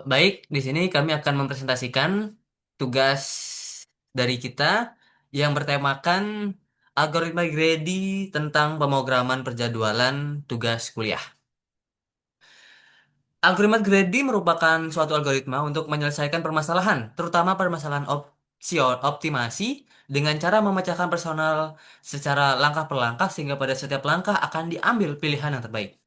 Baik, di sini kami akan mempresentasikan tugas dari kita yang bertemakan algoritma Grady tentang pemrograman perjadwalan tugas kuliah. Algoritma Grady merupakan suatu algoritma untuk menyelesaikan permasalahan, terutama permasalahan optimasi dengan cara memecahkan personal secara langkah per langkah sehingga pada setiap langkah akan diambil pilihan yang terbaik.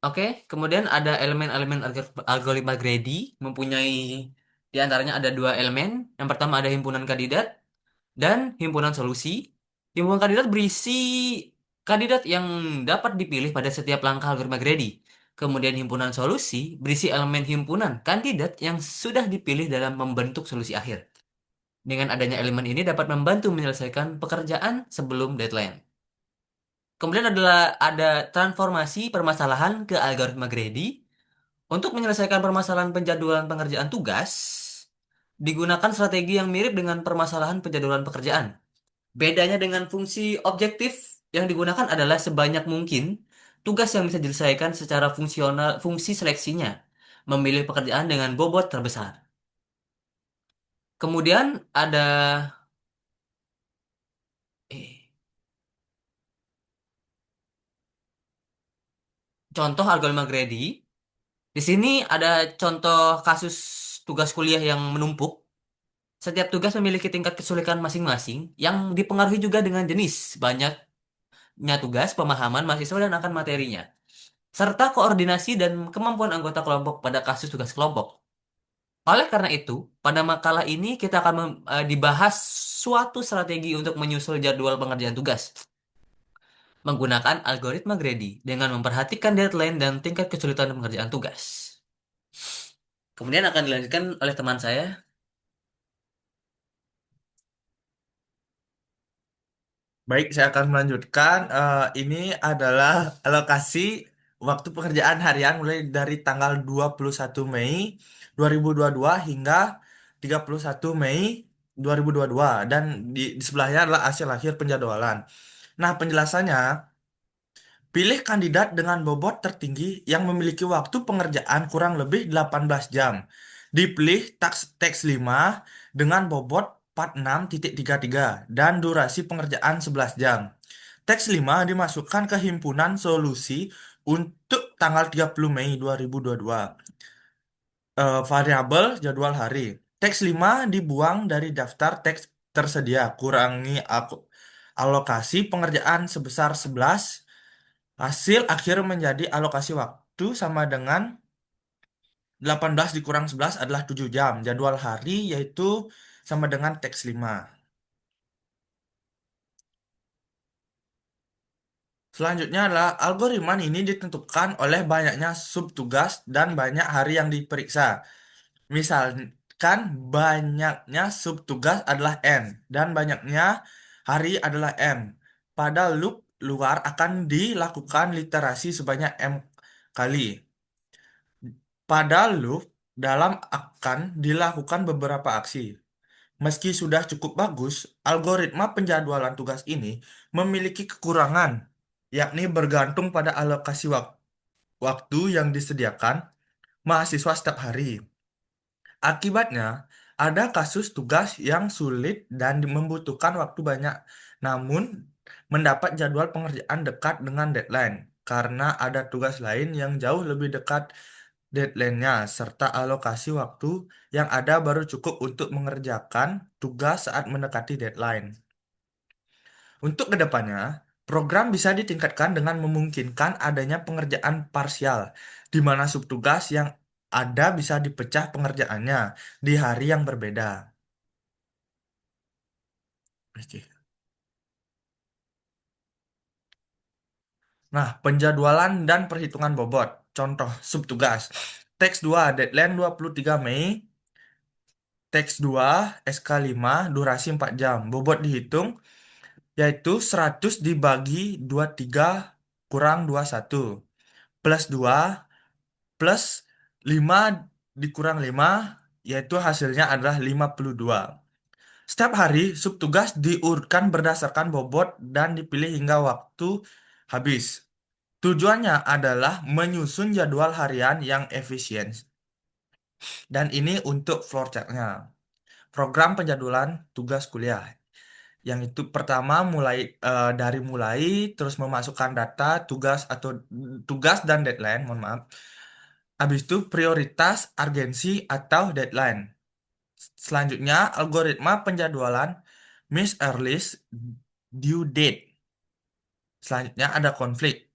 Oke, kemudian ada elemen-elemen algoritma Grady mempunyai di antaranya ada dua elemen. Yang pertama ada himpunan kandidat dan himpunan solusi. Himpunan kandidat berisi kandidat yang dapat dipilih pada setiap langkah algoritma Grady. Kemudian himpunan solusi berisi elemen himpunan kandidat yang sudah dipilih dalam membentuk solusi akhir. Dengan adanya elemen ini dapat membantu menyelesaikan pekerjaan sebelum deadline. Kemudian ada transformasi permasalahan ke algoritma Grady. Untuk menyelesaikan permasalahan penjadwalan pengerjaan tugas, digunakan strategi yang mirip dengan permasalahan penjadwalan pekerjaan. Bedanya dengan fungsi objektif yang digunakan adalah sebanyak mungkin tugas yang bisa diselesaikan secara fungsional fungsi seleksinya, memilih pekerjaan dengan bobot terbesar. Kemudian ada eh, contoh algoritma Grady. Di sini ada contoh kasus tugas kuliah yang menumpuk. Setiap tugas memiliki tingkat kesulitan masing-masing yang dipengaruhi juga dengan jenis, banyaknya tugas, pemahaman mahasiswa dan akan materinya, serta koordinasi dan kemampuan anggota kelompok pada kasus tugas kelompok. Oleh karena itu, pada makalah ini kita akan dibahas suatu strategi untuk menyusul jadwal pengerjaan tugas menggunakan algoritma Grady dengan memperhatikan deadline dan tingkat kesulitan pengerjaan tugas. Kemudian akan dilanjutkan oleh teman saya. Baik, saya akan melanjutkan. Ini adalah alokasi waktu pekerjaan harian mulai dari tanggal 21 Mei 2022 hingga 31 Mei 2022. Dan di sebelahnya adalah hasil akhir penjadwalan. Nah, penjelasannya, pilih kandidat dengan bobot tertinggi yang memiliki waktu pengerjaan kurang lebih 18 jam. Dipilih teks 5 dengan bobot 46,33 dan durasi pengerjaan 11 jam. Teks 5 dimasukkan ke himpunan solusi untuk tanggal 30 Mei 2022. Variabel jadwal hari. Teks 5 dibuang dari daftar teks tersedia. Kurangi alokasi pengerjaan sebesar 11. Hasil akhir menjadi alokasi waktu sama dengan 18 dikurang 11 adalah 7 jam. Jadwal hari yaitu sama dengan teks 5. Selanjutnya adalah algoritma ini ditentukan oleh banyaknya subtugas dan banyak hari yang diperiksa. Misalkan banyaknya subtugas adalah N dan banyaknya hari adalah M. Pada loop luar akan dilakukan literasi sebanyak M kali. Pada loop dalam akan dilakukan beberapa aksi. Meski sudah cukup bagus, algoritma penjadwalan tugas ini memiliki kekurangan, yakni bergantung pada alokasi waktu yang disediakan mahasiswa setiap hari. Akibatnya, ada kasus tugas yang sulit dan membutuhkan waktu banyak, namun mendapat jadwal pengerjaan dekat dengan deadline karena ada tugas lain yang jauh lebih dekat deadline-nya, serta alokasi waktu yang ada baru cukup untuk mengerjakan tugas saat mendekati deadline. Untuk kedepannya, program bisa ditingkatkan dengan memungkinkan adanya pengerjaan parsial, di mana subtugas yang ada bisa dipecah pengerjaannya di hari yang berbeda. Oke. Nah, penjadwalan dan perhitungan bobot. Contoh subtugas. Teks 2 deadline 23 Mei. Teks 2 SK5 durasi 4 jam. Bobot dihitung yaitu 100 dibagi 23 kurang 21 plus 2 plus 5 dikurang 5 yaitu hasilnya adalah 52. Setiap hari, subtugas diurutkan berdasarkan bobot dan dipilih hingga waktu habis. Tujuannya adalah menyusun jadwal harian yang efisien. Dan ini untuk floor chartnya. Program penjadwalan tugas kuliah. Yang itu pertama dari mulai terus memasukkan data tugas dan deadline, mohon maaf. Habis itu prioritas, urgensi atau deadline. Selanjutnya algoritma penjadwalan miss earliest due date. Selanjutnya ada konflik,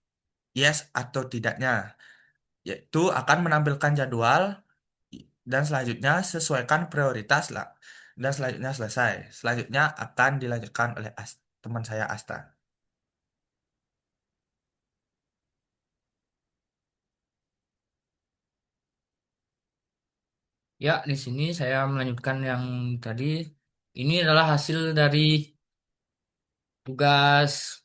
yes atau tidaknya, yaitu akan menampilkan jadwal dan selanjutnya sesuaikan prioritas lah. Dan selanjutnya selesai. Selanjutnya akan dilanjutkan oleh teman saya Asta. Ya, di sini saya melanjutkan yang tadi. Ini adalah hasil dari tugas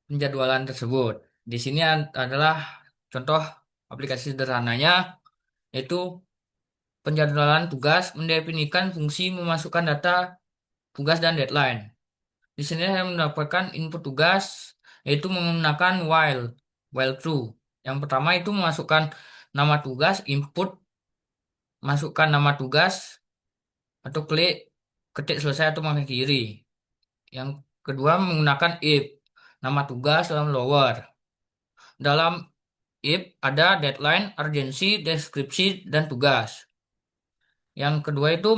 penjadwalan tersebut. Di sini adalah contoh aplikasi sederhananya, yaitu penjadwalan tugas mendefinisikan fungsi memasukkan data tugas dan deadline. Di sini saya mendapatkan input tugas, yaitu menggunakan while true. Yang pertama itu memasukkan nama tugas, input, masukkan nama tugas, atau ketik selesai atau pakai kiri. Yang kedua menggunakan if, nama tugas dalam lower. Dalam if ada deadline, urgensi, deskripsi, dan tugas. Yang kedua itu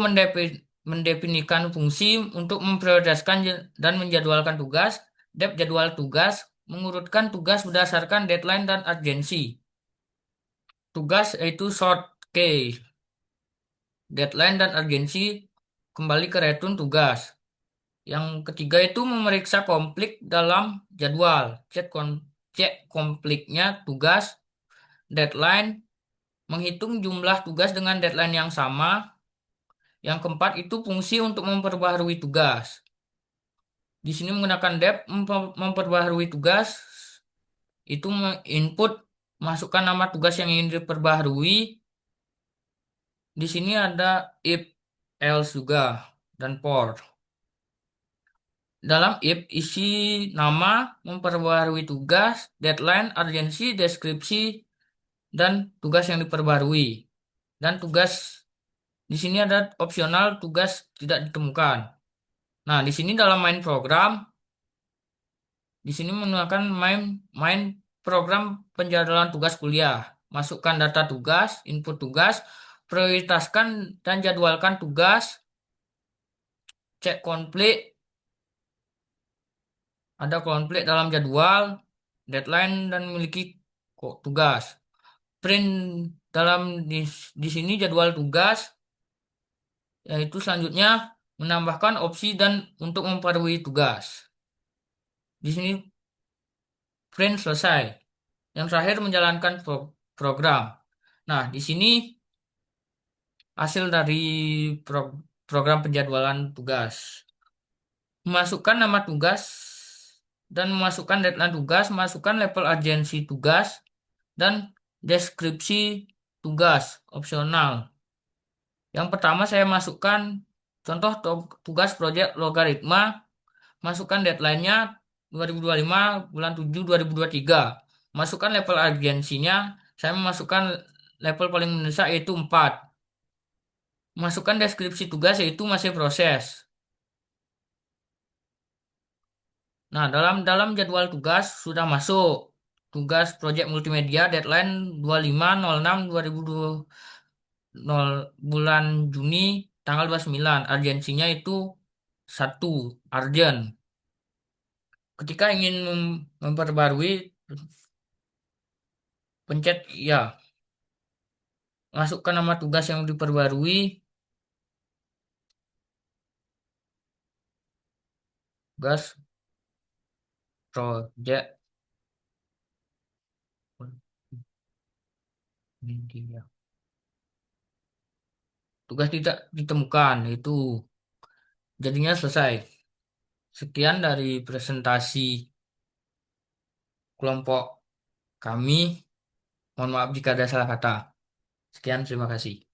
mendefinisikan fungsi untuk memprioritaskan dan menjadwalkan tugas. Jadwal tugas mengurutkan tugas berdasarkan deadline dan urgensi. Tugas yaitu short case. Deadline dan urgensi kembali ke return tugas. Yang ketiga itu memeriksa konflik dalam jadwal. Cek konfliknya tugas, deadline, menghitung jumlah tugas dengan deadline yang sama. Yang keempat itu fungsi untuk memperbaharui tugas. Di sini menggunakan dep memperbaharui tugas itu input masukkan nama tugas yang ingin diperbaharui. Di sini ada if, else juga dan for. Dalam if isi nama, memperbaharui tugas, deadline, urgensi, deskripsi, dan tugas yang diperbarui. Dan tugas di sini ada opsional tugas tidak ditemukan. Nah, di sini dalam main program, di sini menggunakan main program penjadwalan tugas kuliah. Masukkan data tugas, input tugas, prioritaskan dan jadwalkan tugas, cek konflik, ada konflik dalam jadwal, deadline dan memiliki kok tugas. Print dalam di sini jadwal tugas, yaitu selanjutnya menambahkan opsi dan untuk memperbarui tugas. Di sini print selesai. Yang terakhir menjalankan program. Nah, di sini hasil dari program penjadwalan tugas. Memasukkan nama tugas dan memasukkan deadline tugas, memasukkan level urgensi tugas, dan deskripsi tugas opsional. Yang pertama saya masukkan contoh tugas proyek logaritma, masukkan deadline-nya 2025 bulan 7 2023. Masukkan level urgensinya, saya memasukkan level paling mendesak yaitu 4. Masukkan deskripsi tugas yaitu masih proses. Nah, dalam dalam jadwal tugas sudah masuk tugas proyek multimedia deadline 25.06.2020 bulan Juni tanggal 29. Urgensinya itu 1 urgent. Ketika ingin memperbarui pencet ya, masukkan nama tugas yang diperbarui, tugas proyek multimedia. Tugas tidak ditemukan itu jadinya selesai. Sekian dari presentasi kelompok kami. Mohon maaf jika ada salah kata. Sekian, terima kasih.